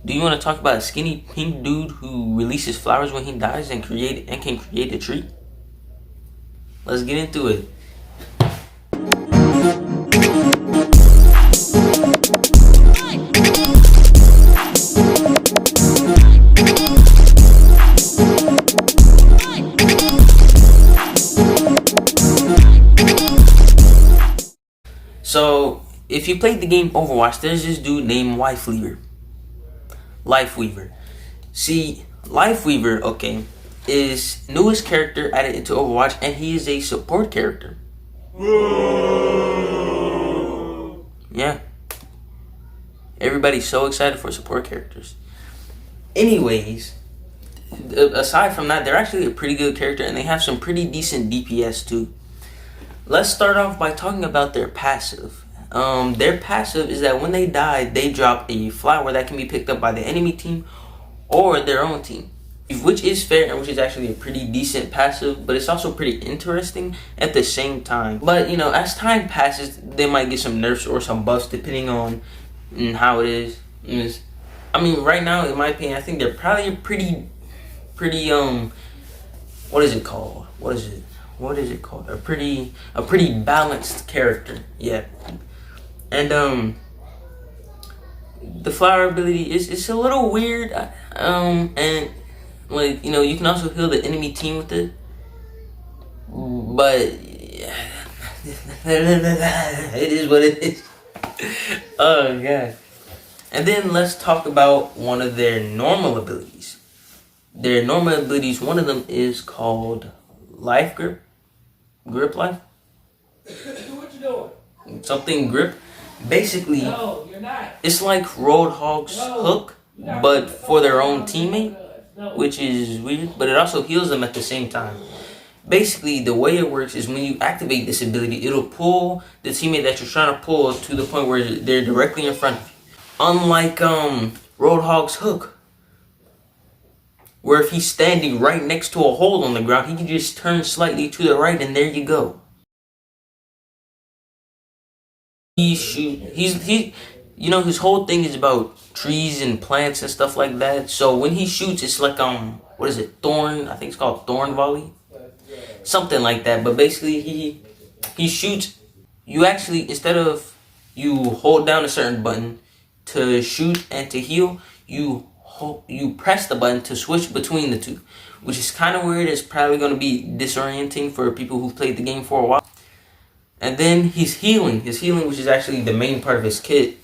Do you want to talk about a skinny pink dude who releases flowers when he dies and can create a tree? Let's get into it. So, if you played the game Overwatch, there's this dude named lifeweaver. See, lifeweaver, okay, is newest character added into Overwatch, and he is a support character. Yeah. Everybody's so excited for support characters. Anyways, aside from that, they're actually a pretty good character, and they have some pretty decent DPS too. Let's start off by talking about their passive. Their passive is that when they die, they drop a flower that can be picked up by the enemy team or their own team, which is fair and which is actually a pretty decent passive, but it's also pretty interesting at the same time. But you know, as time passes, they might get some nerfs or some buffs depending on how it is. I mean, right now, in my opinion, I think they're probably pretty what is it called? What is it called? A pretty balanced character, yeah. And the flower ability is a little weird, and like, you know, you can also heal the enemy team with it, but it is what it is. Oh god. And then let's talk about one of their normal abilities. Their normal abilities, one of them is called life grip. Grip life? What you doing? Something grip. Basically, No, you're not. it's like Roadhog's hook, but for their own teammate, which is weird, but it also heals them at the same time. Basically, the way it works is when you activate this ability, it'll pull the teammate that you're trying to pull to the point where they're directly in front of you. Unlike Roadhog's hook, where if he's standing right next to a hole on the ground, he can just turn slightly to the right and there you go. You know, his whole thing is about trees and plants and stuff like that. So when he shoots, it's like what is it? Thorn? I think it's called thorn volley, something like that. But basically, he shoots. You actually, instead of you hold down a certain button to shoot and to heal, you press the button to switch between the two, which is kind of weird. It's probably going to be disorienting for people who've played the game for a while. And then his healing, which is actually the main part of his kit,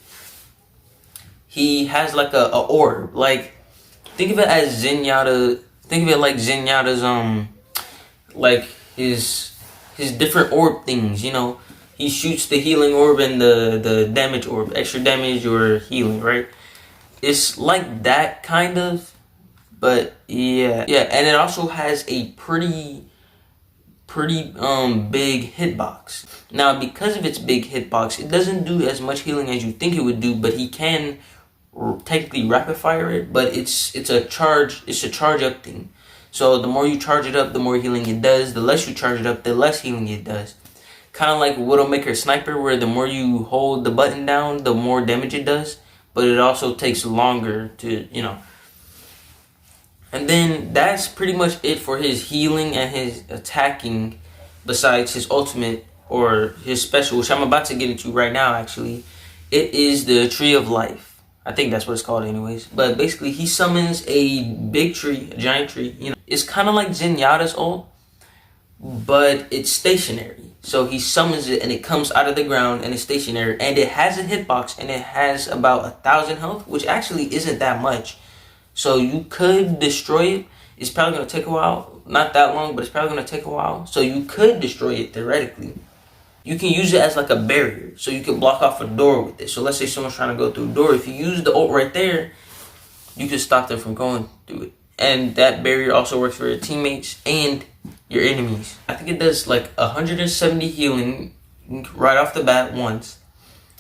he has like a orb. Like, think of it as Zenyatta. Think of it like Zenyatta's like his different orb things. You know, he shoots the healing orb and the damage orb, extra damage or healing, right? It's like that kind of, but yeah, and it also has a pretty big hitbox. Now, because of its big hitbox, it doesn't do as much healing as you think it would do, but he can technically rapid fire it, but it's a charge up thing. So the more you charge it up, the more healing it does. The less you charge it up, the less healing it does. Kind of like Widowmaker Sniper, where the more you hold the button down, the more damage it does. But it also takes longer to, you know. And then that's pretty much it for his healing and his attacking, besides his ultimate or his special, which I'm about to get into right now, actually. It is the Tree of Life. I think that's what it's called anyways. But basically, he summons a big tree, a giant tree. You know, it's kind of like Zenyatta's ult, but it's stationary. So he summons it and it comes out of the ground and it's stationary, and it has a hitbox and it has about 1,000 health, which actually isn't that much. So you could destroy it. It's probably going to take a while. Not that long, but it's probably going to take a while. So you could destroy it theoretically. You can use it as like a barrier. So you can block off a door with it. So let's say someone's trying to go through a door. If you use the ult right there, you can stop them from going through it. And that barrier also works for your teammates and your enemies. I think it does like 170 healing right off the bat once.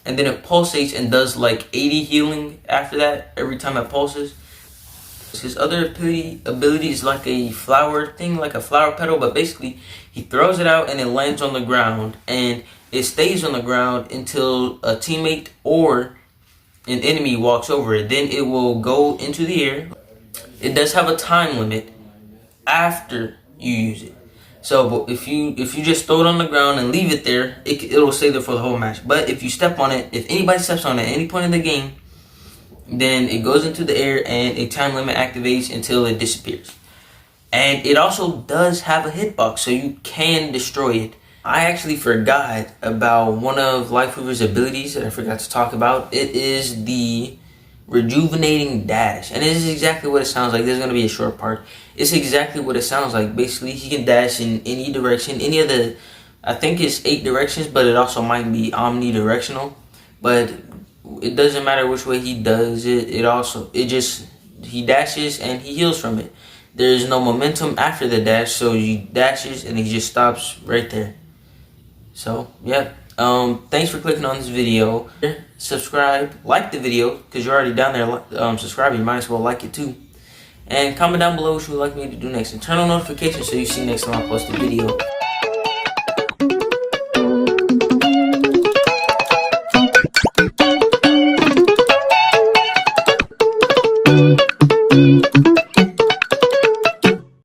And then it pulsates and does like 80 healing after that every time it pulses. His other ability is like a flower thing, like a flower petal, but basically he throws it out and it lands on the ground, and it stays on the ground until a teammate or an enemy walks over it, then it will go into the air. It does have a time limit after you use it. So if you just throw it on the ground and leave it there, it'll stay there for the whole match. But if you step on it, if anybody steps on it at any point in the game, then it goes into the air and a time limit activates until it disappears. And it also does have a hitbox, so you can destroy it. I actually forgot about one of Lifeweaver's abilities that I forgot to talk about. It is the rejuvenating dash, and this is exactly what it sounds like. There's going to be a short part. It's exactly what it sounds like. Basically, he can dash in any direction, any of the, I think it's 8 directions, but it also might be omnidirectional. But it doesn't matter which way he does it. He dashes and he heals from it. There's no momentum after the dash, so he dashes and he just stops right there. So yeah, thanks for clicking on this video. Subscribe, like the video, because you're already down there subscribing. You might as well like it too. And comment down below what you would like me to do next, and turn on notifications so you see next time I post a video.